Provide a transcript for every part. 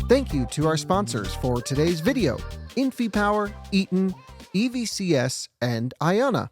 Thank you to our sponsors for today's video, InfyPower, Eaton, EVCS, and Ionna.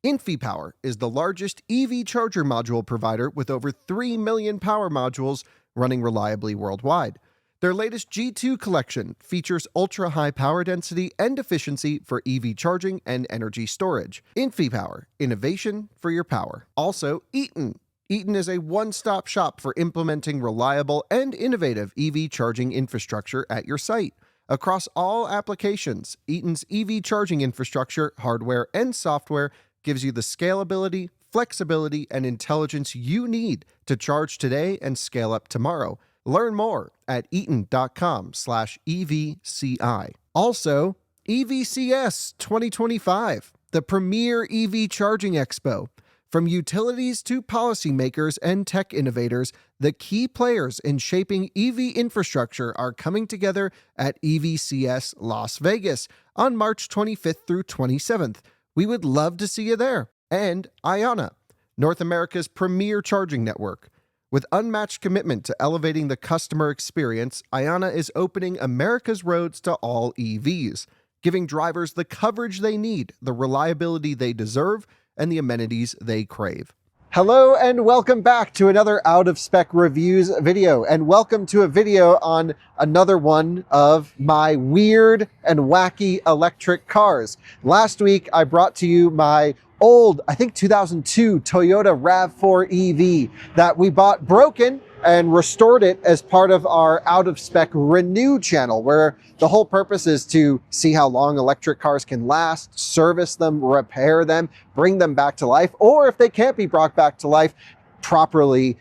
InfyPower is the largest EV charger module provider with over 3 million power modules running reliably worldwide. Their latest G2 collection features ultra-high power density and efficiency for EV charging and energy storage. InfyPower, innovation for your power. Also, Eaton. Eaton is a one-stop shop for implementing reliable and innovative EV charging infrastructure at your site. Across all applications, Eaton's EV charging infrastructure, hardware, and software gives you the scalability, flexibility, and intelligence you need to charge today and scale up tomorrow. Learn more at eaton.com/EVCI. Also, EVCS 2025, the premier EV charging expo. From utilities to policymakers and tech innovators, the key players in shaping EV infrastructure are coming together at EVCS Las Vegas on March 25th through 27th. We would love to see you there. And Ionna, North America's premier charging network. With unmatched commitment to elevating the customer experience, Ionna is opening America's roads to all EVs, giving drivers the coverage they need, the reliability they deserve, and the amenities they crave. Hello and welcome back to another Out of Spec Reviews video, and welcome to a video on another one of my weird and wacky electric cars. Last week I brought to you my old, I think 2002 Toyota RAV4 EV that we bought broken and restored it as part of our Out of Spec Renew channel, where the whole purpose is to see how long electric cars can last, service them, repair them, bring them back to life, or if they can't be brought back to life, properly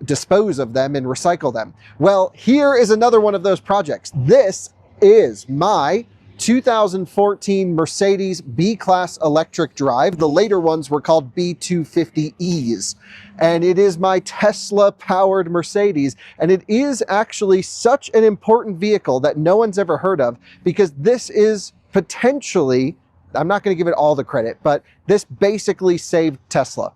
dispose of them and recycle them. Well, here is another one of those projects. This is my 2014 Mercedes B-Class electric drive. The later ones were called B250Es. And it is my Tesla-powered Mercedes. And it is actually such an important vehicle that no one's ever heard of, because this is potentially, I'm not going to give it all the credit, but this basically saved Tesla.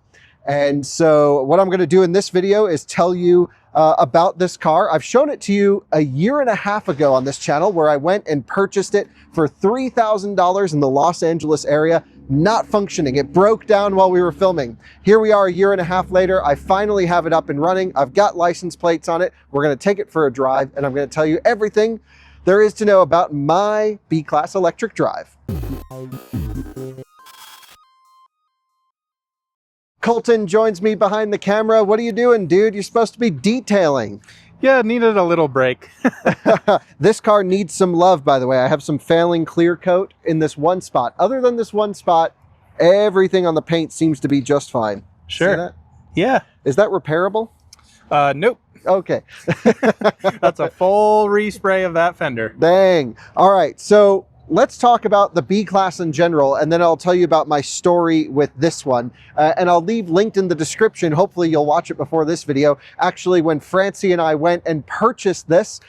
And so what I'm going to do in this video is tell you about this car. I've shown it to you a year and a half ago on this channel, where I went and purchased it for $3,000 in the Los Angeles area, not functioning. It broke down while we were filming. Here we are a year and a half later. I finally have it up and running. I've got license plates on it. We're going to take it for a drive, and I'm going to tell you everything there is to know about my B-Class electric drive. Coleton joins me behind the camera. What are you doing, dude? You're supposed to be detailing. Yeah, needed a little break. This car needs some love, by the way. I have some failing clear coat in this one spot. Other than this one spot, everything on the paint seems to be just fine. Sure. See that? Yeah. Is that repairable? Nope. Okay. That's a full respray of that fender. Dang. All right. So let's talk about the B-Class in general, and then I'll tell you about my story with this one. And I'll leave linked in the description. Hopefully you'll watch it before this video. Actually, when Francie and I went and purchased this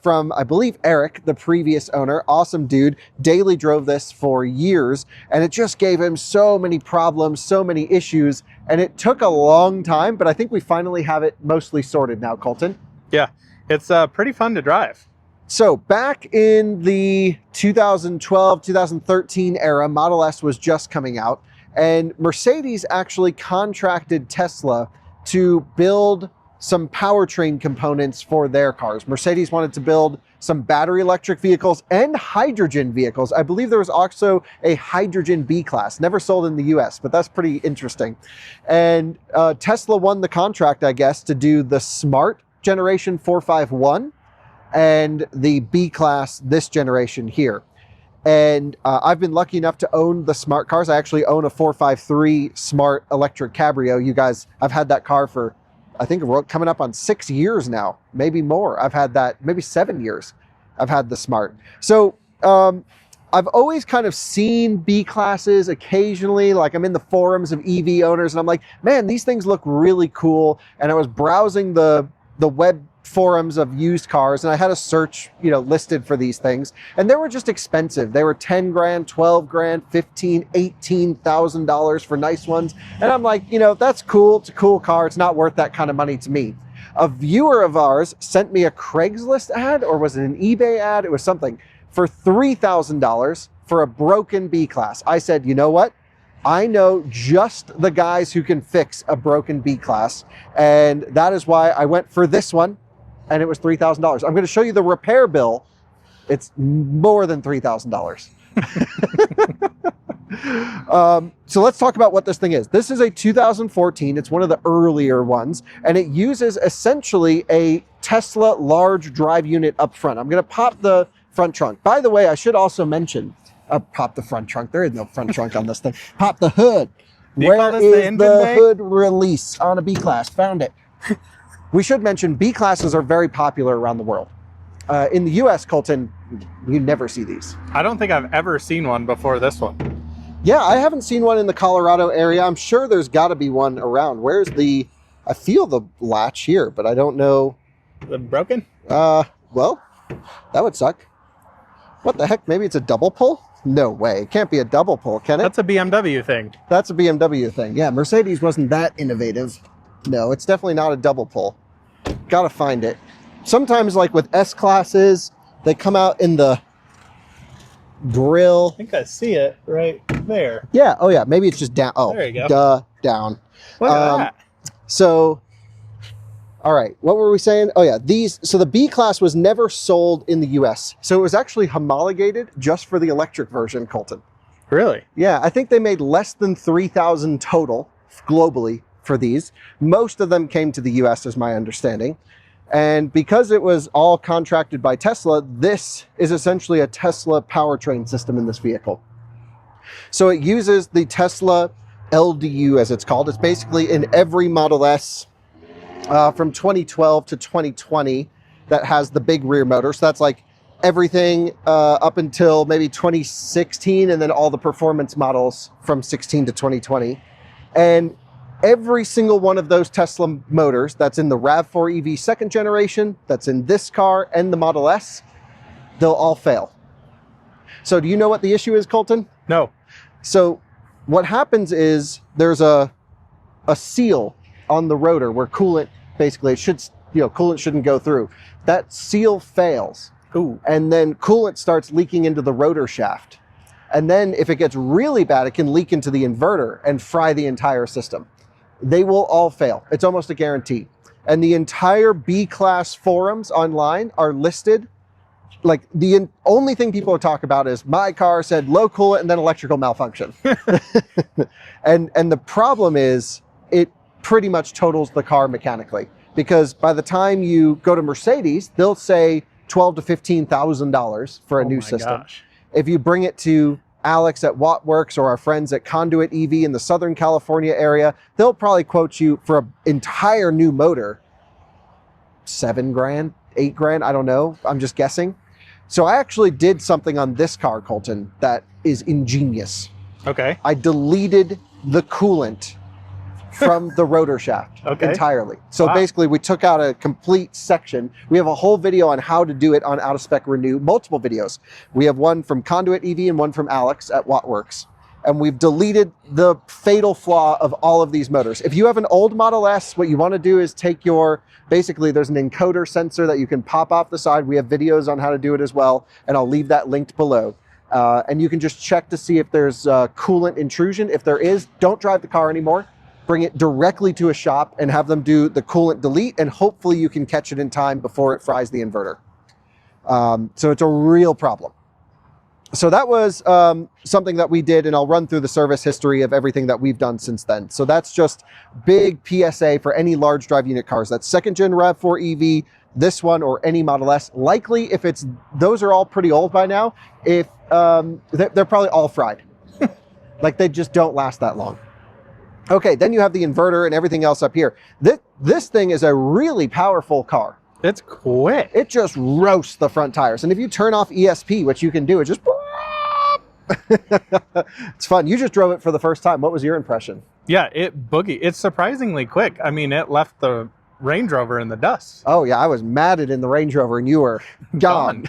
from, I believe, Eric, the previous owner, awesome dude, daily drove this for years, and it just gave him so many problems, so many issues, and it took a long time, but I think we finally have it mostly sorted now, Coleton. Yeah, it's pretty fun to drive. So back in the 2012, 2013 era, Model S was just coming out, and Mercedes actually contracted Tesla to build some powertrain components for their cars. Mercedes wanted to build some battery electric vehicles and hydrogen vehicles. I believe there was also a hydrogen B-Class, never sold in the US, but that's pretty interesting. And Tesla won the contract, I guess, to do the Smart Generation 451 and the B-Class this generation here. And I've been lucky enough to own the Smart cars. I actually own a 453 Smart electric Cabrio. You guys, I've had that car for, I think we're coming up on 6 years now, maybe more. I've had that, maybe 7 years I've had the Smart. So I've always kind of seen B-Classes occasionally, like I'm in the forums of EV owners and I'm like, man, these things look really cool. And I was browsing the web forums of used cars, and I had a search, listed for these things, and they were just expensive. They were 10 grand, 12 grand, 15, $18,000 for nice ones. And I'm like, that's cool. It's a cool car. It's not worth that kind of money to me. A viewer of ours sent me a Craigslist ad, or was it an eBay ad? It was something, for $3,000 for a broken B-Class. I said, you know what? I know just the guys who can fix a broken B-Class, and that is why I went for this one, and it was $3,000. I'm going to show you the repair bill. It's more than $3,000. So let's talk about what this thing is. This is a 2014. It's one of the earlier ones, and it uses essentially a Tesla large drive unit up front. I'm going to pop the front trunk. By the way, I should also mention, pop the front trunk. There is no front trunk on this thing. Pop the hood. Where is the hood release on a B-Class? Found it. We should mention B-Classes are very popular around the world. In the US, Coleton, you never see these. I don't think I've ever seen one before this one. Yeah, I haven't seen one in the Colorado area. I'm sure there's got to be one around. Where's the... I feel the latch here, but I don't know... Is it broken? Well, that would suck. What the heck? Maybe it's a double pull? No way. It can't be a double pull, can it? That's a BMW thing. That's a BMW thing. Yeah, Mercedes wasn't that innovative. No, it's definitely not a double pull. Gotta find it. Sometimes, like with S-Classes, they come out in the grill. I think I see it right there. Yeah. Oh, yeah. Maybe it's just down. Oh, there you go. Down. Look at that. So, all right. What were we saying? Oh, yeah. So the B-Class was never sold in the US. So it was actually homologated just for the electric version, Coleton. Really? Yeah. I think they made less than 3,000 total globally for these. Most of them came to the US, is my understanding. And because it was all contracted by Tesla, this is essentially a Tesla powertrain system in this vehicle. So it uses the Tesla LDU, as it's called. It's basically in every Model S from 2012 to 2020 that has the big rear motor. So that's like everything up until maybe 2016, and then all the performance models from 16 to 2020. And every single one of those Tesla motors that's in the RAV4 EV second generation, that's in this car and the Model S, they'll all fail. So do you know what the issue is, Coleton? No. So what happens is there's a seal on the rotor where coolant, basically, it should, coolant shouldn't go through. That seal fails. Ooh. And then coolant starts leaking into the rotor shaft. And then if it gets really bad, it can leak into the inverter and fry the entire system. They will all fail. It's almost a guarantee. And the entire B-Class forums online are listed. Like, the only thing people talk about is my car said low coolant and then electrical malfunction. and the problem is it pretty much totals the car mechanically, because by the time you go to Mercedes, they'll say $12,000 to $15,000 for a new system. Gosh. If you bring it to Alex at Wattworks or our friends at Konduit EV in the Southern California area, they'll probably quote you for an entire new motor, $7,000, $8,000, I don't know. I'm just guessing. So I actually did something on this car, Coleton, that is ingenious. Okay. I deleted the coolant from the rotor shaft entirely. So basically we took out a complete section. We have a whole video on how to do it on Out of Spec Renew, multiple videos. We have one from Konduit EV and one from Alex at Wattworks. And we've deleted the fatal flaw of all of these motors. If you have an old Model S, what you want to do is take basically there's an encoder sensor that you can pop off the side. We have videos on how to do it as well, and I'll leave that linked below. And you can just check to see if there's coolant intrusion. If there is, don't drive the car anymore. Bring it directly to a shop and have them do the coolant delete, and hopefully you can catch it in time before it fries the inverter. So it's a real problem. So that was something that we did, and I'll run through the service history of everything that we've done since then. So that's just big PSA for any large drive unit cars. That's second gen RAV4 EV, this one, or any Model S. Likely, if those are all pretty old by now, if they're probably all fried. Like, they just don't last that long. Okay, then you have the inverter and everything else up here. This thing is a really powerful car. It's quick. It just roasts the front tires. And if you turn off ESP, which you can do, it just... It's fun. You just drove it for the first time. What was your impression? Yeah, it's surprisingly quick. I mean, it left the Range Rover in the dust. Oh, yeah, I was matted in the Range Rover and you were gone.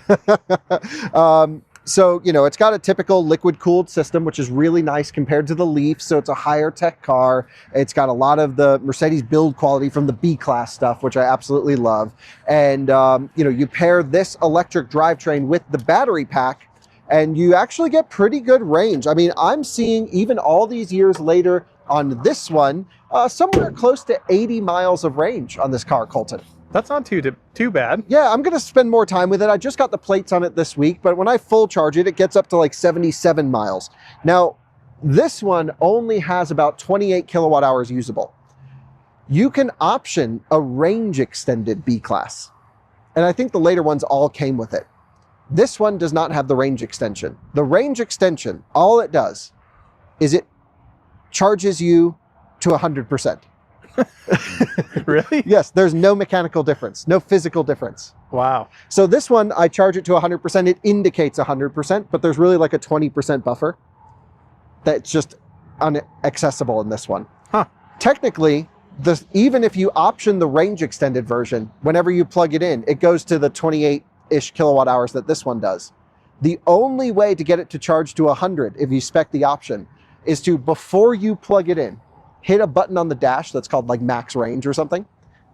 So, it's got a typical liquid cooled system, which is really nice compared to the Leaf. So it's a higher tech car. It's got a lot of the Mercedes build quality from the B-Class stuff, which I absolutely love. And, you pair this electric drivetrain with the battery pack, and you actually get pretty good range. I mean, I'm seeing, even all these years later on this one, somewhere close to 80 miles of range on this car, Coleton. That's not too bad. Yeah, I'm going to spend more time with it. I just got the plates on it this week, but when I full charge it, it gets up to like 77 miles. Now, this one only has about 28 kilowatt hours usable. You can option a range extended B-Class, and I think the later ones all came with it. This one does not have the range extension. The range extension, all it does is it charges you to 100%. Really? Yes, there's no mechanical difference, no physical difference. Wow. So this one, I charge it to 100%. It indicates 100%, but there's really like a 20% buffer that's just inaccessible in this one. Huh. Technically, even if you option the range extended version, whenever you plug it in, it goes to the 28-ish kilowatt hours that this one does. The only way to get it to charge to 100, if you spec the option, is to, before you plug it in, hit a button on the dash that's called like max range or something,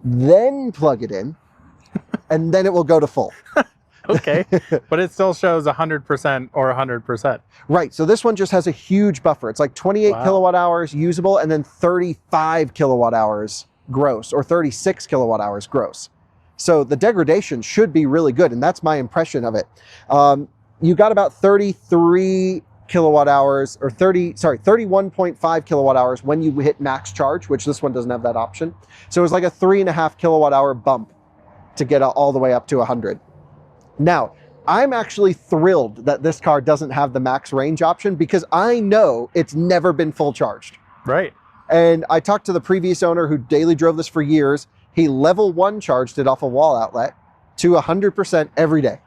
then plug it in, and then it will go to full. Okay, but it still shows 100% or 100%. Right, so this one just has a huge buffer. It's like 28 kilowatt hours usable, and then 35 kilowatt hours gross, or 36 kilowatt hours gross. So the degradation should be really good, and that's my impression of it. You got about 33 kilowatt hours, or 31.5 kilowatt hours when you hit max charge, which this one doesn't have that option. So it was like a 3.5 kilowatt hour bump to get all the way up to 100. Now, I'm actually thrilled that this car doesn't have the max range option, because I know it's never been full charged. Right. And I talked to the previous owner who daily drove this for years. He level 1 charged it off a wall outlet to 100% every day.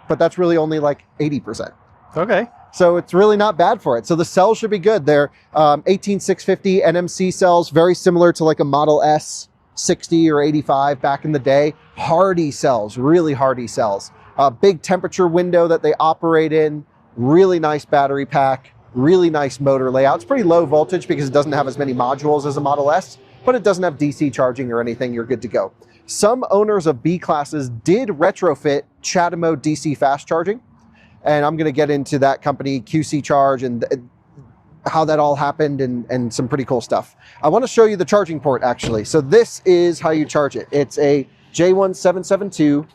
But that's really only like 80%. Okay. So it's really not bad for it. So the cells should be good. They're 18650 NMC cells, very similar to like a Model S 60 or 85 back in the day. Hardy cells, really hardy cells. Big temperature window that they operate in, really nice battery pack, really nice motor layout. It's pretty low voltage because it doesn't have as many modules as a Model S, but it doesn't have DC charging or anything. You're good to go. Some owners of B-Classes did retrofit CHAdeMO DC fast charging. And I'm going to get into that company, QC Charge, and how that all happened, and some pretty cool stuff. I want to show you the charging port, actually. So this is how you charge it. It's a J1772,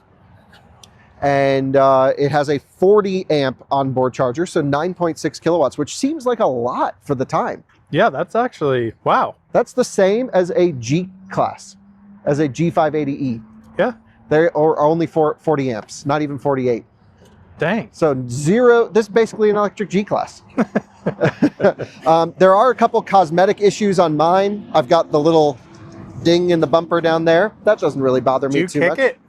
and it has a 40 amp onboard charger, so 9.6 kilowatts, which seems like a lot for the time. Yeah, that's actually, wow. That's the same as a G-Class, as a G580E. Yeah. They are only 40 amps, not even 48. Dang. So this is basically an electric G-Class. There are a couple cosmetic issues on mine. I've got the little ding in the bumper down there. That doesn't really bother me too much. Did you kick it?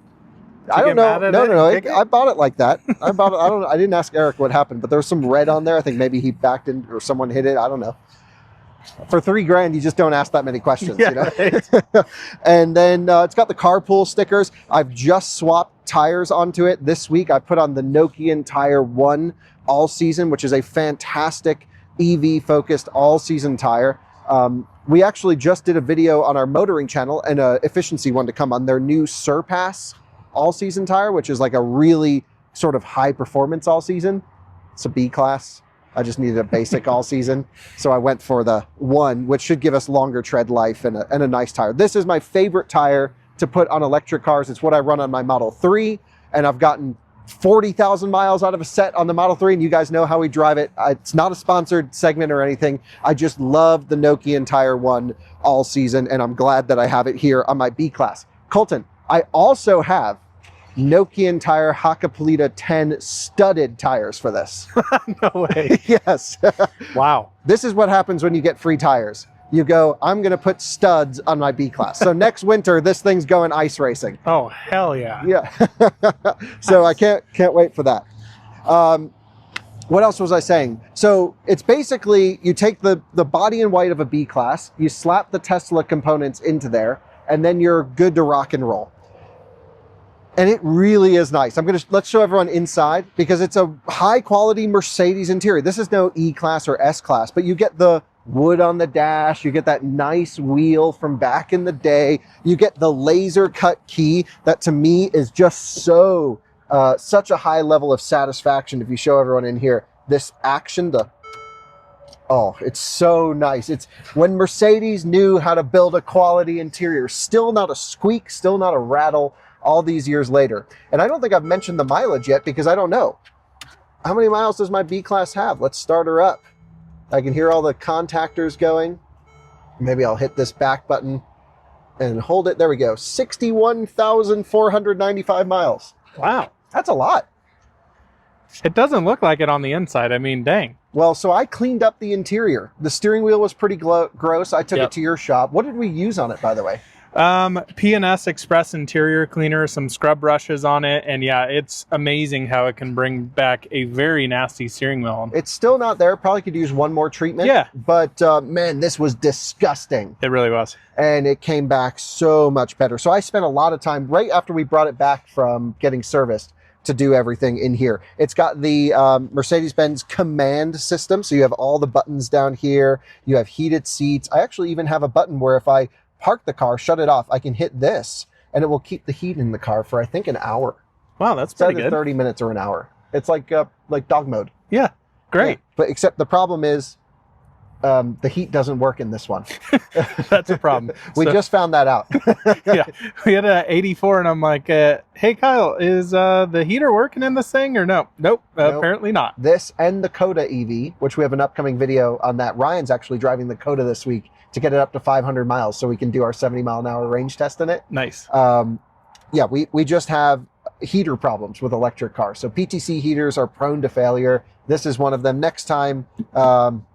I don't know. No. I bought it like that. I didn't ask Eric what happened, but there was some red on there. I think maybe he backed in or someone hit it. I don't know. For $3,000, you just don't ask that many questions, yeah, you know? Right. And then it's got the carpool stickers. I've just swapped tires onto it this week. I put on the Nokian Tire 1 all season, which is a fantastic EV focused all season tire. We actually just did a video on our motoring channel, and an efficiency one to come on their new Surpass all season tire, which is like a really sort of high performance all season. It's a B-Class. I just needed a basic all season. So I went for the 1, which should give us longer tread life and a nice tire. This is my favorite tire to put on electric cars. It's what I run on my Model 3, and I've gotten 40,000 miles out of a set on the Model 3, and you guys know how we drive it. It's not a sponsored segment or anything. I just love the Nokian Tire 1 all season, and I'm glad that I have it here on my B-Class. Coleton, I also have Nokian Tire Hakkapeliitta 10 studded tires for this. No way. Yes. Wow. This is what happens when you get free tires. You go, I'm going to put studs on my B-Class. So next winter, this thing's going ice racing. Oh, hell yeah. Yeah. So I can't wait for that. What else was I saying? So it's basically, you take the body in white of a B-Class, you slap the Tesla components into there, and then you're good to rock and roll. And it really is nice. Let's show everyone inside because it's a high quality Mercedes interior. This is no E-Class or S-Class, but you get the wood on the dash. You get that nice wheel from back in the day. You get the laser cut key that to me is just so, such a high level of satisfaction. If you show everyone in here, this action, oh, it's so nice. It's when Mercedes knew how to build a quality interior. Still not a squeak, still not a rattle all these years later. And I don't think I've mentioned the mileage yet because I don't know. How many miles does my B-Class have? Let's start her up. I can hear all the contactors going. Maybe I'll hit this back button and hold it. There we go. 61,495 miles. Wow. That's a lot. It doesn't look like it on the inside. I mean, dang. Well, so I cleaned up the interior. The steering wheel was pretty gross. I took it to your shop. What did we use on it, by the way? P&S Express interior cleaner, some scrub brushes on it, and yeah, it's amazing how it can bring back a very nasty steering wheel. It's still not there. Probably could use one more treatment. Yeah. But man, this was disgusting. It really was. And it came back so much better. So I spent a lot of time right after we brought it back from getting serviced to do everything in here. It's got the Mercedes-Benz command system. So you have all the buttons down here. You have heated seats. I actually even have a button where if I park the car, shut it off, I can hit this and it will keep the heat in the car for I think an hour. Wow, that's pretty good. 30 minutes or an hour. It's like dog mode. Yeah, great. Yeah. But except the problem is the heat doesn't work in this one. That's a problem. We just found that out. Yeah, we had a 84 and I'm like, hey Kyle, is the heater working in this thing or no? Nope, apparently not. This and the Coda EV, which we have an upcoming video on that. Ryan's actually driving the Coda this week to get it up to 500 miles so we can do our 70-mile-an-hour range test in it. Nice. Yeah, we just have heater problems with electric cars. So PTC heaters are prone to failure. This is one of them. Next time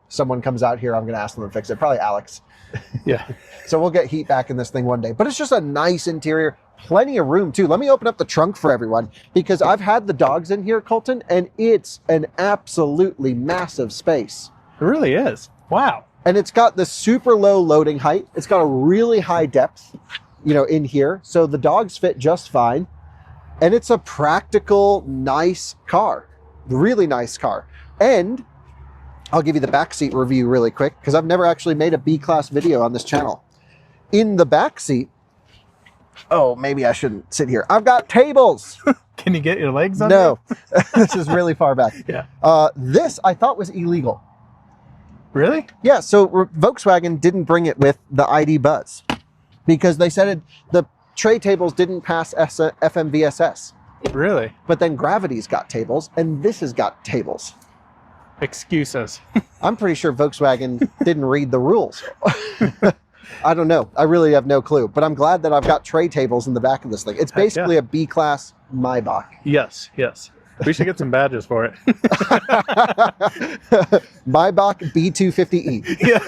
someone comes out here, I'm going to ask them to fix it. Probably Alex. Yeah. So we'll get heat back in this thing one day. But it's just a nice interior. Plenty of room, too. Let me open up the trunk for everyone because I've had the dogs in here, Coleton, and it's an absolutely massive space. It really is. Wow. And it's got the super low loading height. It's got a really high depth, in here. So the dogs fit just fine. And it's a practical, nice car. Really nice car. And I'll give you the backseat review really quick because I've never actually made a B-Class video on this channel. In the backseat, oh, maybe I shouldn't sit here. I've got tables. Can you get your legs on? No, this is really far back. Yeah. This I thought was illegal. Really? Yeah, so Volkswagen didn't bring it with the ID Buzz because they said the tray tables didn't pass FMVSS. Really? But then Gravity's got tables, and this has got tables. Excuses. I'm pretty sure Volkswagen didn't read the rules. I don't know. I really have no clue. But I'm glad that I've got tray tables in the back of this thing. It's basically a B-Class Maybach. Yes, yes. We should get some badges for it. Maybach B250E. Yeah,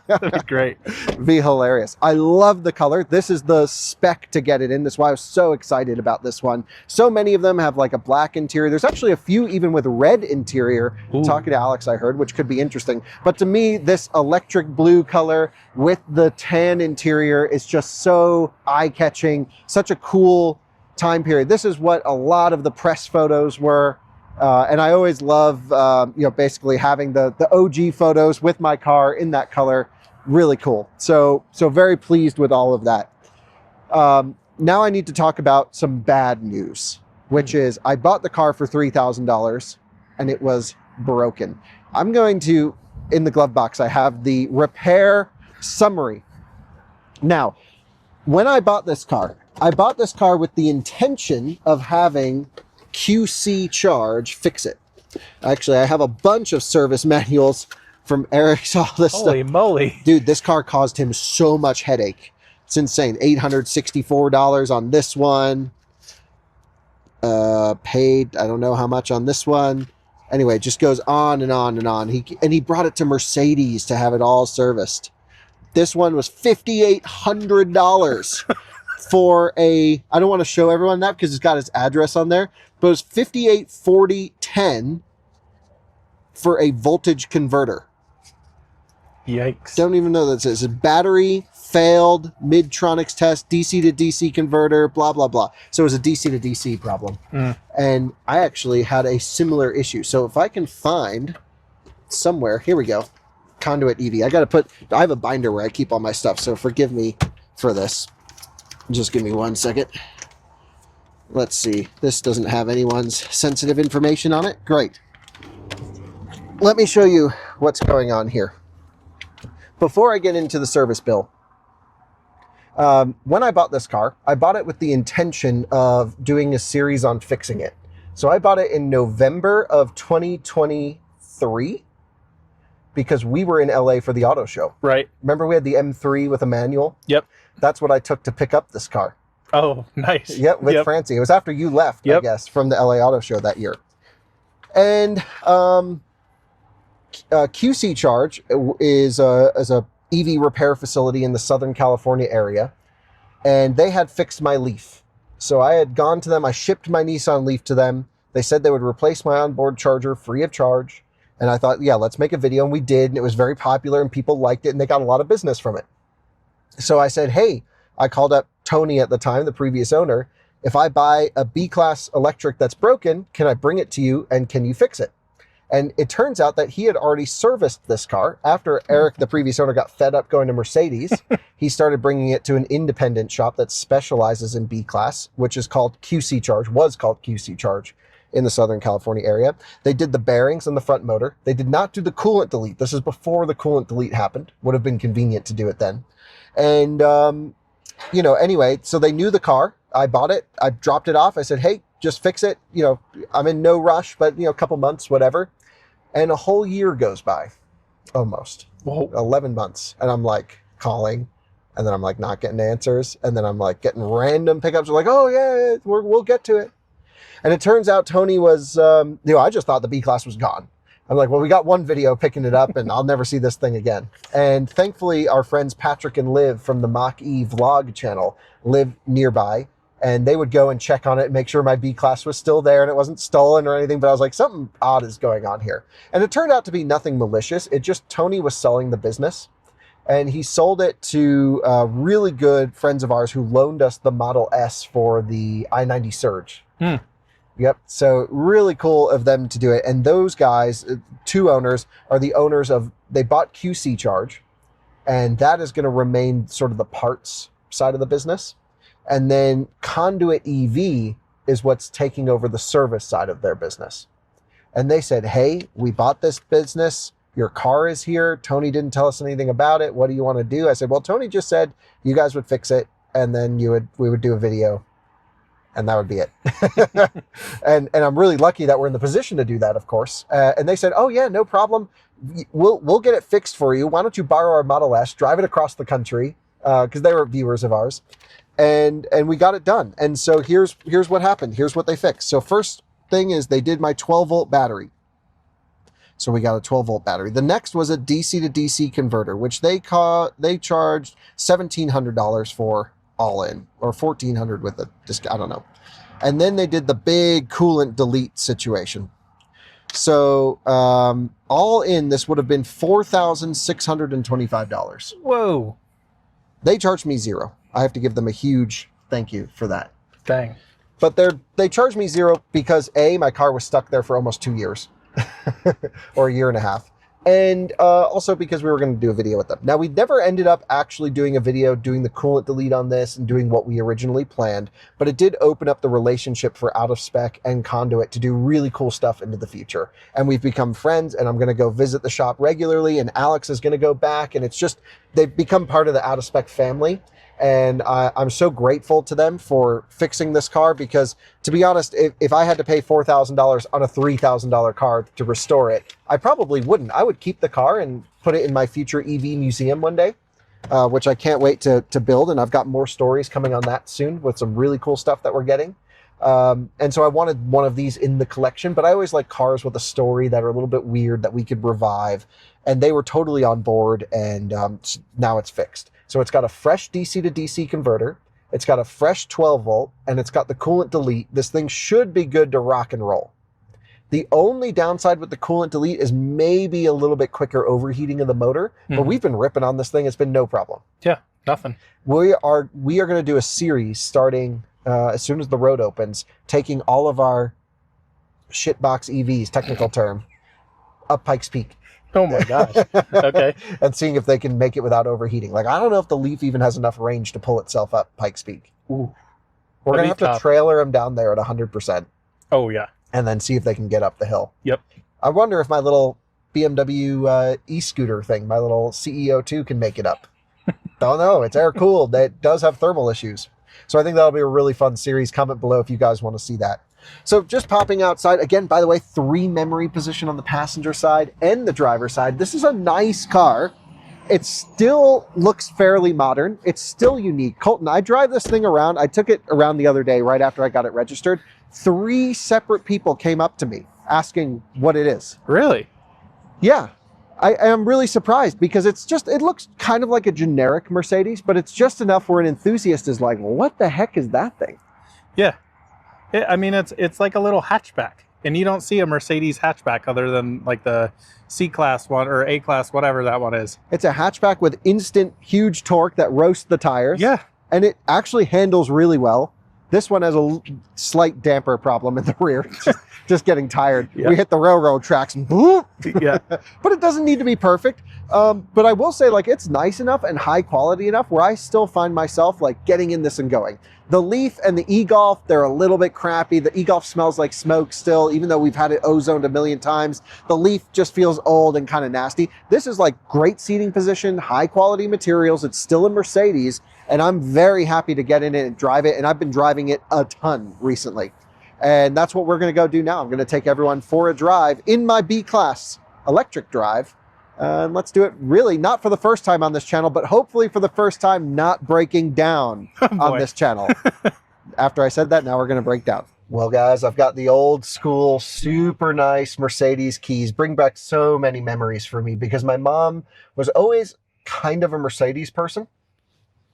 that'd be great. Be hilarious. I love the color. This is the spec to get it in. That's why I was so excited about this one. So many of them have like a black interior. There's actually a few even with red interior. Ooh. Talking to Alex, I heard, which could be interesting. But to me, this electric blue color with the tan interior is just so eye-catching. Such a cool time period. This is what a lot of the press photos were. And I always love, basically having the OG photos with my car in that color. Really cool. So very pleased with all of that. Now I need to talk about some bad news, which is I bought the car for $3,000 and it was broken. I'm going to, in the glove box, I have the repair summary. Now, when I bought this car with the intention of having QC Charge fix it. Actually, I have a bunch of service manuals from Eric's, all this Holy stuff. moly. Dude, this car caused him so much headache. It's insane. $864 on this one. Paid, I don't know how much on this one. Anyway, it just goes on and on and on. He brought it to Mercedes to have it all serviced. This one was $5,800 for I don't want to show everyone that because it's got his address on there, but it was 584010 for a voltage converter. Yikes. Don't even know that it says battery failed, Midtronics test, DC to DC converter, blah, blah, blah. So it was a DC to DC problem. And I actually had a similar issue. So if I can find somewhere, here we go, Konduit EV. I have a binder where I keep all my stuff, so forgive me for this. Just give me 1 second. Let's see. This doesn't have anyone's sensitive information on it. Great. Let me show you what's going on here. Before I get into the service bill, when I bought this car, I bought it with the intention of doing a series on fixing it. So I bought it in November of 2023 because we were in LA for the auto show. Right. Remember we had the M3 with a manual? Yep. That's what I took to pick up this car. Oh, nice. Yep, with Francie. It was after you left, I guess, from the LA Auto Show that year. And QC Charge is a EV repair facility in the Southern California area, and they had fixed my Leaf. So I had gone to them. I shipped my Nissan Leaf to them. They said they would replace my onboard charger free of charge. And I thought, yeah, let's make a video. And we did. And it was very popular and people liked it and they got a lot of business from it. So I said, hey, I called up Tony at the time, the previous owner. If I buy a B-Class electric that's broken, can I bring it to you and can you fix it? And it turns out that he had already serviced this car. After Eric, the previous owner, got fed up going to Mercedes, he started bringing it to an independent shop that specializes in B-Class, which is called QC Charge, was called QC Charge in the Southern California area. They did the bearings on the front motor. They did not do the coolant delete. This is before the coolant delete happened. Would have been convenient to do it then. And, anyway, so they knew the car. I bought it. I dropped it off. I said, hey, just fix it. I'm in no rush, but, a couple months, whatever. And a whole year goes by, almost. Whoa. 11 months. And I'm like calling, and then I'm like not getting answers. And then I'm like getting random pickups. Like, oh, yeah, we'll get to it. And it turns out Tony was, I just thought the B-Class was gone. I'm like, well, we got one video picking it up and I'll never see this thing again. And thankfully, our friends Patrick and Liv from the Mach-E vlog channel live nearby. And they would go and check on it and make sure my B-Class was still there and it wasn't stolen or anything. But I was like, something odd is going on here. And it turned out to be nothing malicious. It just, Tony was selling the business. And he sold it to really good friends of ours who loaned us the Model S for the I-90 Surge. Yep. So really cool of them to do it. And those guys, two owners, are the owners of, they bought QC Charge. And that is going to remain sort of the parts side of the business. And then Konduit EV is what's taking over the service side of their business. And they said, hey, we bought this business. Your car is here. Tony didn't tell us anything about it. What do you want to do? I said, well, Tony just said you guys would fix it. And then we would do a video. And that would be it. and I'm really lucky that we're in the position to do that, of course. And they said, oh, yeah, no problem. We'll get it fixed for you. Why don't you borrow our Model S, drive it across the country, because they were viewers of ours. And we got it done. And so here's what happened. Here's what they fixed. So first thing is they did my 12-volt battery. So we got a 12-volt battery. The next was a DC to DC converter, which they charged $1,700 for all in, or $1,400 with a disc, I don't know. And then they did the big coolant delete situation. So all in, this would have been $4,625. Whoa. They charged me $0. I have to give them a huge thank you for that. Dang. But they charged me $0 because my car was stuck there for almost 2 years or a year and a half. And also because we were going to do a video with them. Now, we never ended up actually doing a video, doing the coolant delete on this and doing what we originally planned. But it did open up the relationship for Out of Spec and Konduit to do really cool stuff into the future. And we've become friends, and I'm going to go visit the shop regularly, and Alex is going to go back. And it's just, they've become part of the Out of Spec family. And I'm so grateful to them for fixing this car because, to be honest, if I had to pay $4,000 on a $3,000 car to restore it, I probably wouldn't. I would keep the car and put it in my future EV museum one day, which I can't wait to build. And I've got more stories coming on that soon with some really cool stuff that we're getting. And so I wanted one of these in the collection, but I always like cars with a story that are a little bit weird that we could revive. And they were totally on board, and now it's fixed. So it's got a fresh DC to DC converter. It's got a fresh 12 volt, and it's got the coolant delete. This thing should be good to rock and roll. The only downside with the coolant delete is maybe a little bit quicker overheating of the motor, but we've been ripping on this thing. It's been no problem. Yeah, nothing. We are going to do a series starting as soon as the road opens, taking all of our shitbox EVs, technical term, up Pikes Peak. Oh my gosh. Okay. And seeing if they can make it without overheating. Like, I don't know if the Leaf even has enough range to pull itself up Pikes Peak. Ooh. We're going to have to trailer them down there at 100%. Oh, yeah. And then see if they can get up the hill. Yep. I wonder if my little BMW e-scooter thing, my little CEO2 can make it up. Don't know. It's air-cooled. It does have thermal issues. So I think that'll be a really fun series. Comment below if you guys want to see that. So just popping outside, again, by the way, 3 memory position on the passenger side and the driver side. This is a nice car. It still looks fairly modern. It's still unique. Coleton, I drive this thing around. I took it around the other day right after I got it registered. 3 separate people came up to me asking what it is. Really? Yeah. I am really surprised because it looks kind of like a generic Mercedes, but it's just enough where an enthusiast is like, what the heck is that thing? Yeah. I mean, it's like a little hatchback, and you don't see a Mercedes hatchback other than like the C-Class one or A-Class, whatever that one is. It's a hatchback with instant huge torque that roasts the tires. Yeah. And it actually handles really well. This one has a slight damper problem in the rear. Just getting tired. Yeah. We hit the railroad tracks and boop. Yeah. But it doesn't need to be perfect. But I will say, like, it's nice enough and high quality enough where I still find myself like getting in this and going. The Leaf and the e-Golf, they're a little bit crappy. The e-Golf smells like smoke still, even though we've had it ozoned a million times. The Leaf just feels old and kind of nasty. This is like great seating position, high quality materials. It's still a Mercedes, and I'm very happy to get in it and drive it. And I've been driving it a ton recently. And that's what we're going to go do now. I'm going to take everyone for a drive in my B-Class electric drive. And let's do it really not for the first time on this channel, but hopefully for the first time not breaking down on this channel. After I said that, now we're going to break down. Well, guys, I've got the old school, super nice Mercedes keys. Bring back so many memories for me because my mom was always kind of a Mercedes person.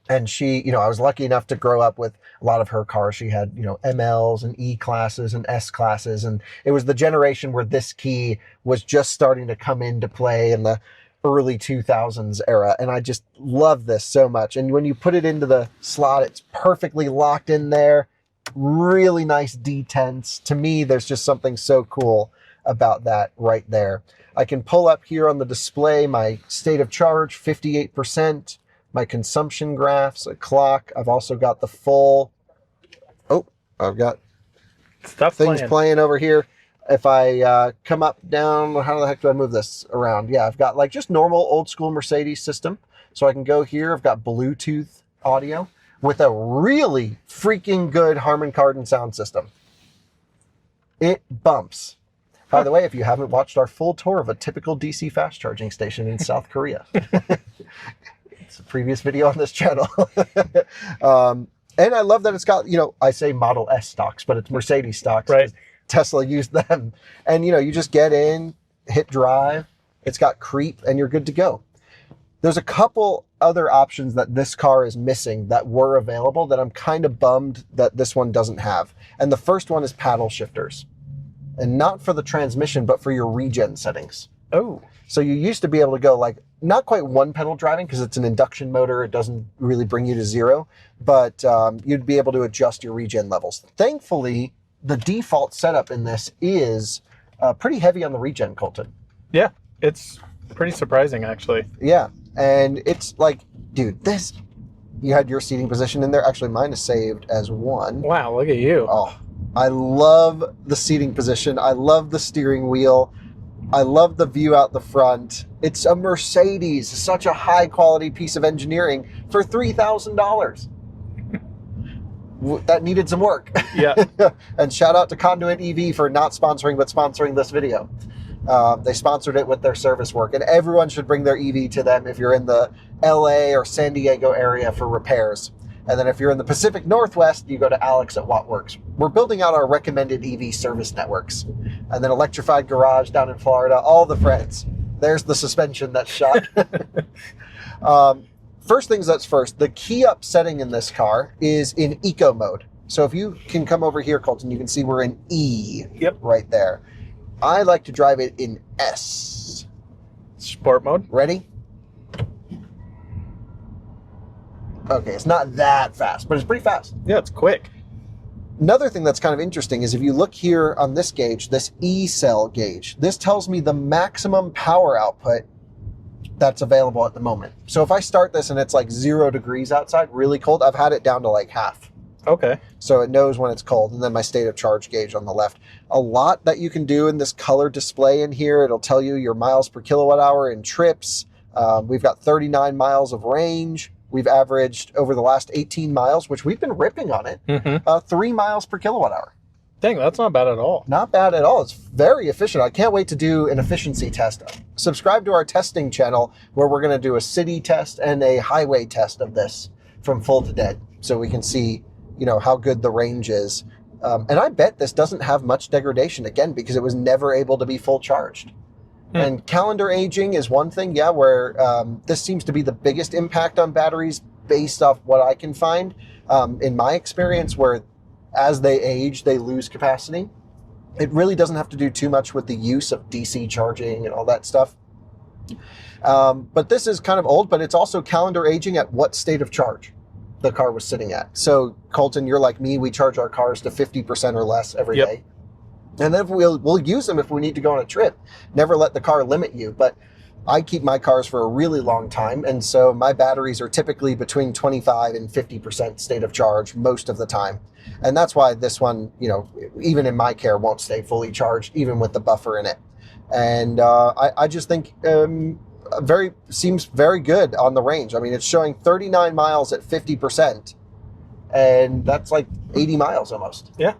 And she, I was lucky enough to grow up with a lot of her cars. She had, MLs and E classes and S classes. And it was the generation where this key was just starting to come into play in the early 2000s era. And I just love this so much. And when you put it into the slot, it's perfectly locked in there. Really nice detents. To me, there's just something so cool about that right there. I can pull up here on the display my state of charge, 58%. My consumption graphs, a clock. I've also got the full, I've got stuff things playing over here. If I come up, down, how the heck do I move this around? Yeah, I've got like just normal old school Mercedes system. So I can go here. I've got Bluetooth audio with a really freaking good Harman Kardon sound system. It bumps. By the way, if you haven't watched our full tour of a typical DC fast charging station in South Korea, it's a previous video on this channel. And I love that it's got, I say Model S stocks, but it's Mercedes stocks. Right. Tesla used them. And, you just get in, hit drive, it's got creep, and you're good to go. There's a couple other options that this car is missing that were available that I'm kind of bummed that this one doesn't have. And the first one is paddle shifters. And not for the transmission, but for your regen settings. Oh. So you used to be able to go like, not quite one pedal driving because it's an induction motor. It doesn't really bring you to zero, but you'd be able to adjust your regen levels. Thankfully, the default setup in this is pretty heavy on the regen, Coleton. Yeah, it's pretty surprising, actually. Yeah, and it's like, dude, you had your seating position in there. Actually, mine is saved as 1. Wow, look at you. Oh, I love the seating position. I love the steering wheel. I love the view out the front. It's a Mercedes, such a high quality piece of engineering for $3,000. That needed some work. Yeah. And shout out to Konduit EV for not sponsoring, but sponsoring this video. They sponsored it with their service work, and everyone should bring their EV to them if you're in the LA or San Diego area for repairs. And then if you're in the Pacific Northwest, you go to Alex at Wattworks. We're building out our recommended EV service networks. And then Electrified Garage down in Florida, all the friends. There's the suspension that's shot. First things that's first, the key up setting in this car is in eco mode. So if you can come over here, Coleton, you can see we're in E right there. I like to drive it in S. Sport mode. Ready? Okay, it's not that fast, but it's pretty fast. Yeah, it's quick. Another thing that's kind of interesting is if you look here on this gauge, this E-cell gauge, this tells me the maximum power output that's available at the moment. So if I start this and it's like 0 degrees outside, really cold, I've had it down to like half. Okay. So it knows when it's cold. And then my state of charge gauge on the left. A lot that you can do in this color display in here. It'll tell you your miles per kilowatt hour in trips. We've got 39 miles of range. We've averaged over the last 18 miles, which we've been ripping on it, 3 miles per kilowatt hour. Dang, that's not bad at all. Not bad at all. It's very efficient. I can't wait to do an efficiency test. Subscribe to our testing channel where we're going to do a city test and a highway test of this from full to dead so we can see, you know, how good the range is. And I bet this doesn't have much degradation, again, because it was never able to be full charged. And calendar aging is one thing, yeah, where this seems to be the biggest impact on batteries based off what I can find. In my experience, where as they age, they lose capacity. It really doesn't have to do too much with the use of DC charging and all that stuff. But this is kind of old, but it's also calendar aging at what state of charge the car was sitting at. So, Coleton, you're like me, we charge our cars to 50% or less every day. And then we'll use them if we need to go on a trip. Never let the car limit you. But I keep my cars for a really long time. And so my batteries are typically between 25 and 50% state of charge most of the time. And that's why this one, you know, even in my care, won't stay fully charged, even with the buffer in it. And I just think seems very good on the range. I mean, it's showing 39 miles at 50%. And that's like 80 miles almost. Yeah.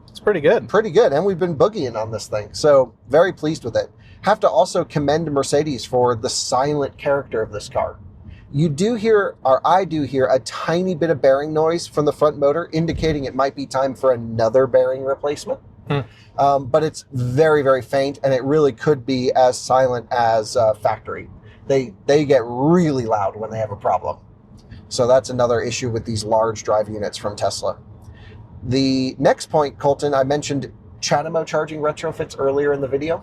It's pretty good. Pretty good. And we've been boogieing on this thing. So very pleased with it. Have to also commend Mercedes for the silent character of this car. You do hear, or I do hear, a tiny bit of bearing noise from the front motor, indicating it might be time for another bearing replacement. But it's very, very faint, and it really could be as silent as factory. They get really loud when they have a problem. So that's another issue with these large drive units from Tesla. The next point, Coleton, I mentioned CHAdeMO charging retrofits earlier in the video.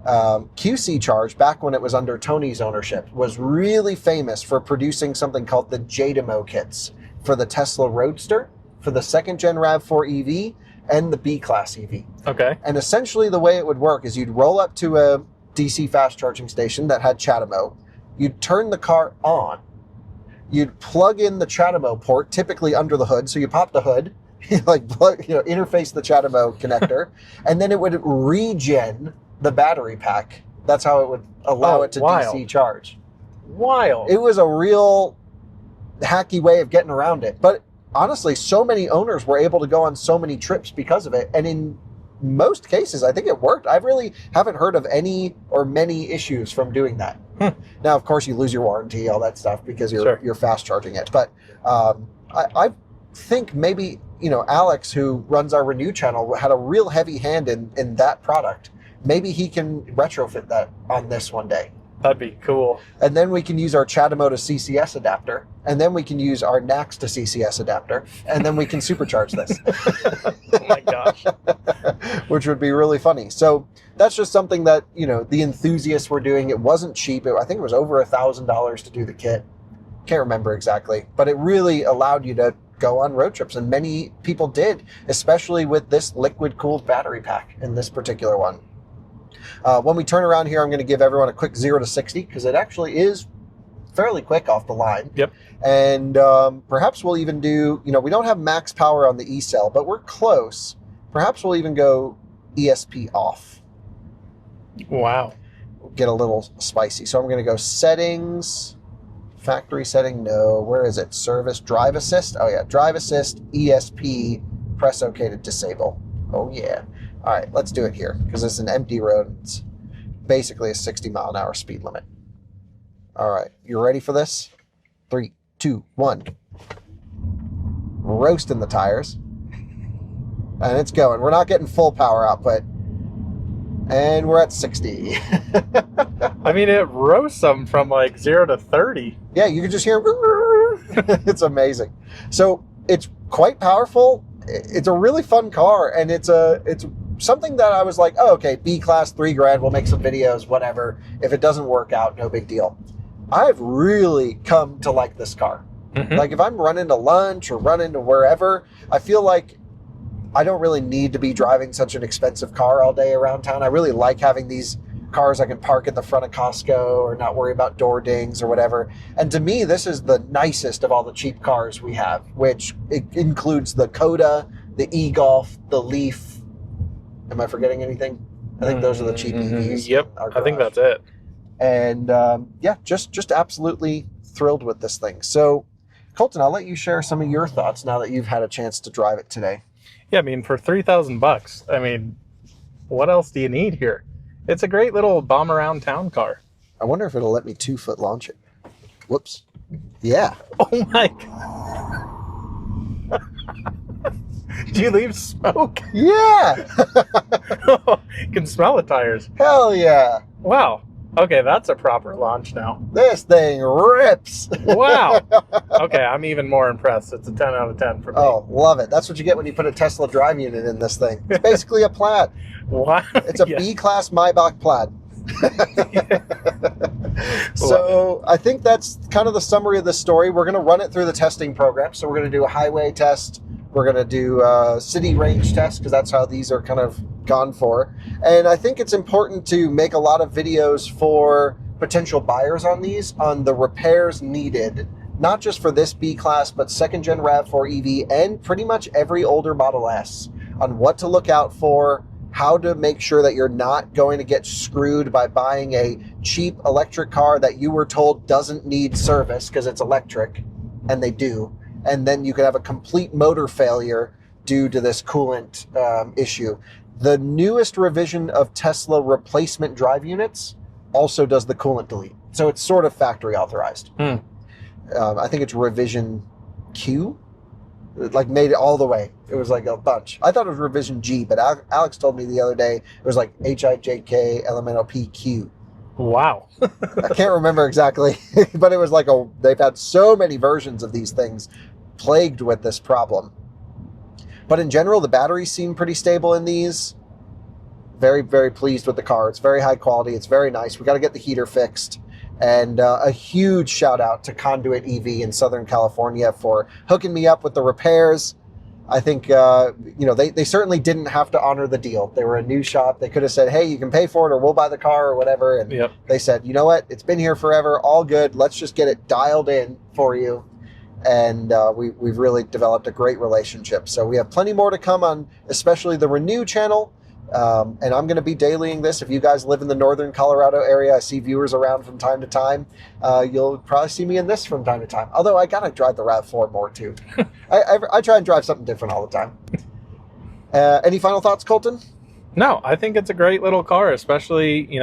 QC Charge, back when it was under Tony's ownership, was really famous for producing something called the JDEMO kits for the Tesla Roadster, for the second gen RAV4 EV, and the B-Class EV. Okay. And essentially the way it would work is you'd roll up to a DC fast charging station that had CHAdeMO, you'd turn the car on, you'd plug in the CHAdeMO port, typically under the hood, so you pop the hood, like interface the CHAdeMO connector, and then it would regen the battery pack. That's how it would allow it to DC charge. Wild. It was a real hacky way of getting around it. But honestly, so many owners were able to go on so many trips because of it. And in most cases, I think it worked. I really haven't heard of any or many issues from doing that. Now, of course, you lose your warranty, all that stuff, because you're fast charging it. But I think maybe, Alex, who runs our Renew channel, had a real heavy hand in that product. Maybe he can retrofit that on this one day. That'd be cool. And then we can use our CHAdeMO to CCS adapter. And then we can use our NACS to CCS adapter. And then we can supercharge this. Oh my gosh. Which would be really funny. So that's just something that, the enthusiasts were doing. It wasn't cheap. I think it was over $1,000 to do the kit. Can't remember exactly. But it really allowed you to go on road trips. And many people did, especially with this liquid-cooled battery pack in this particular one. When we turn around here, I'm going to give everyone a quick 0 to 60 because it actually is fairly quick off the line. Yep. And perhaps we'll even do, we don't have max power on the E-cell, but we're close. Perhaps we'll even go ESP off. Wow. Get a little spicy. So I'm going to go settings, factory setting, no. Where is it? Service, drive assist. Oh yeah, drive assist, ESP, press OK to disable. Oh yeah. All right, let's do it here because it's an empty road. It's basically a 60-mile-an-hour speed limit. All right, you ready for this? 3, 2, 1. Roasting the tires. And it's going. We're not getting full power output. And we're at 60. I mean, it roasts them from like 0 to 30. Yeah, you can just hear it's amazing. So it's quite powerful. It's a really fun car, and it's something that I was like, oh, okay, B class, $3,000, we'll make some videos, whatever. If it doesn't work out, no big deal. I've really come to like this car. Like if I'm running to lunch or running to wherever, I feel like I don't really need to be driving such an expensive car all day around town. I really like having these cars I can park at the front of Costco or not worry about door dings or whatever. And to me, this is the nicest of all the cheap cars we have, which it includes the Coda, the e-Golf, the Leaf. Am I forgetting anything? I think those are the cheap EVs. Yep, I think that's it. And yeah, just absolutely thrilled with this thing. So, Coleton, I'll let you share some of your thoughts now that you've had a chance to drive it today. Yeah, I mean, for $3,000, I mean, what else do you need here? It's a great little bomb around town car. I wonder if it'll let me 2-foot launch it. Whoops. Yeah. Oh my God. Do you leave smoke? Yeah. You can smell the tires. Hell yeah. Wow. Okay, that's a proper launch now. This thing rips. Wow. Okay, I'm even more impressed. It's a 10 out of 10 for me. Oh, love it. That's what you get when you put a Tesla drive unit in this thing. It's basically a Plaid. Wow. It's a B-class Maybach Plaid. So I think that's kind of the summary of the story. We're going to run it through the testing program. So we're going to do a highway test. We're going to do a city range test because that's how these are kind of gone for. And I think it's important to make a lot of videos for potential buyers on these, on the repairs needed, not just for this B-Class, but second-gen RAV4 EV and pretty much every older Model S, on what to look out for, how to make sure that you're not going to get screwed by buying a cheap electric car that you were told doesn't need service because it's electric, and they do. And then you could have a complete motor failure due to this coolant issue. The newest revision of Tesla replacement drive units also does the coolant delete. So it's sort of factory authorized. I think it's revision Q, like made it all the way. It was like a bunch. I thought it was revision G, but Alex told me the other day it was like HIJK elemental PQ. Wow. I can't remember exactly, but it was like they've had so many versions of these things plagued with this problem. But in general, the batteries seem pretty stable in these. Very, very pleased with the car. It's very high quality. It's very nice. We got to get the heater fixed. And a huge shout out to Konduit EV in Southern California for hooking me up with the repairs. I think, they certainly didn't have to honor the deal. They were a new shop. They could have said, hey, you can pay for it or we'll buy the car or whatever. And They said, you know what? It's been here forever. All good. Let's just get it dialed in for you. And we've really developed a great relationship. So we have plenty more to come on, especially the Renew channel. And I'm going to be dailying this. If you guys live in the northern Colorado area, I see viewers around from time to time. You'll probably see me in this from time to time. Although I got to drive the RAV4 more too. I try and drive something different all the time. Any final thoughts, Coleton? No, I think it's a great little car, especially,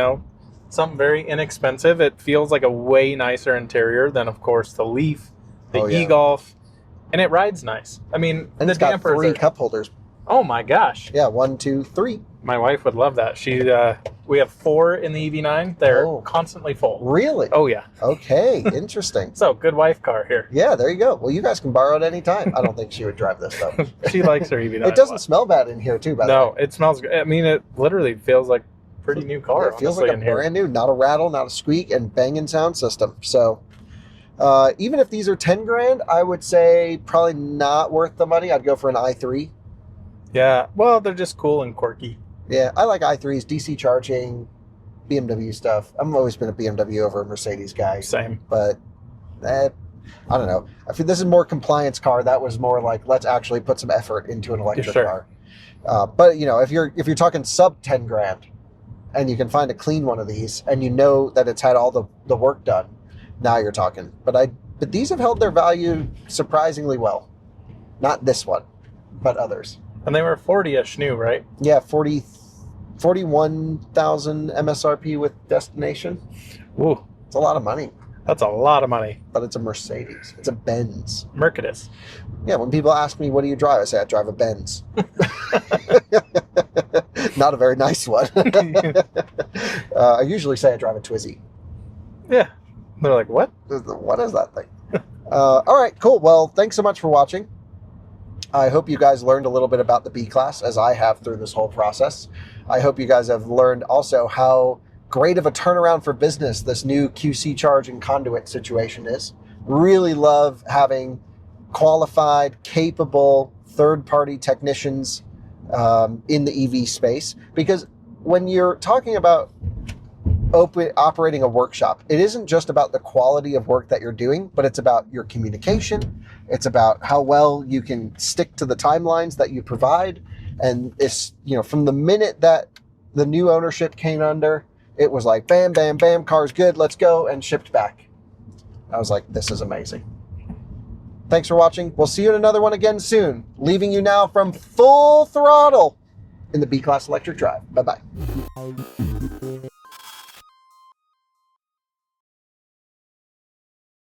something very inexpensive. It feels like a way nicer interior than, of course, the Leaf, the e-Golf, and it rides nice. I mean, and it's got 3 cup holders. Oh my gosh. Yeah, 1, 2, 3. My wife would love that. We have 4 in the EV9. They're constantly full. Really? Oh, yeah. Okay, interesting. So, good wife car here. Yeah, there you go. Well, you guys can borrow it anytime. I don't think she would drive this, though. She likes her EV9. It doesn't smell bad in here, too, by the way. No, it smells good. I mean, it literally feels like a pretty new car. Yeah, it feels like a brand new, not a rattle, not a squeak, and banging sound system. So, even if these are $10,000, I would say probably not worth the money. I'd go for an i3. Yeah, well, they're just cool and quirky. Yeah, I like i3s, DC charging, BMW stuff. I've always been a BMW over a Mercedes guy. Same. But I don't know. I feel this is more compliance car. That was more like, let's actually put some effort into an electric car. But if you're talking sub $10,000 and you can find a clean one of these and you know that it's had all the work done, now you're talking. But these have held their value surprisingly well. Not this one, but others. And they were 40-ish new, right? Yeah, 41,000 MSRP with destination. Ooh. It's a lot of money. That's a lot of money. But it's a Mercedes. It's a Benz. Mercedes. Yeah, when people ask me, what do you drive? I say, I drive a Benz. Not a very nice one. I usually say I drive a Twizy. Yeah. They're like, what? What is that thing? All right, cool. Well, thanks so much for watching. I hope you guys learned a little bit about the B-Class, as I have through this whole process. I hope you guys have learned also how great of a turnaround for business this new QC charge and conduit situation is. Really love having qualified, capable, third-party technicians in the EV space, because when you're talking about operating a workshop, it isn't just about the quality of work that you're doing, but it's about your communication. It's about how well you can stick to the timelines that you provide. And it's, from the minute that the new ownership came under, it was like, bam, bam, bam, car's good, let's go, and shipped back. I was like, this is amazing. Thanks for watching. We'll see you in another one again soon. Leaving you now from full throttle in the B-Class electric drive. Bye-bye.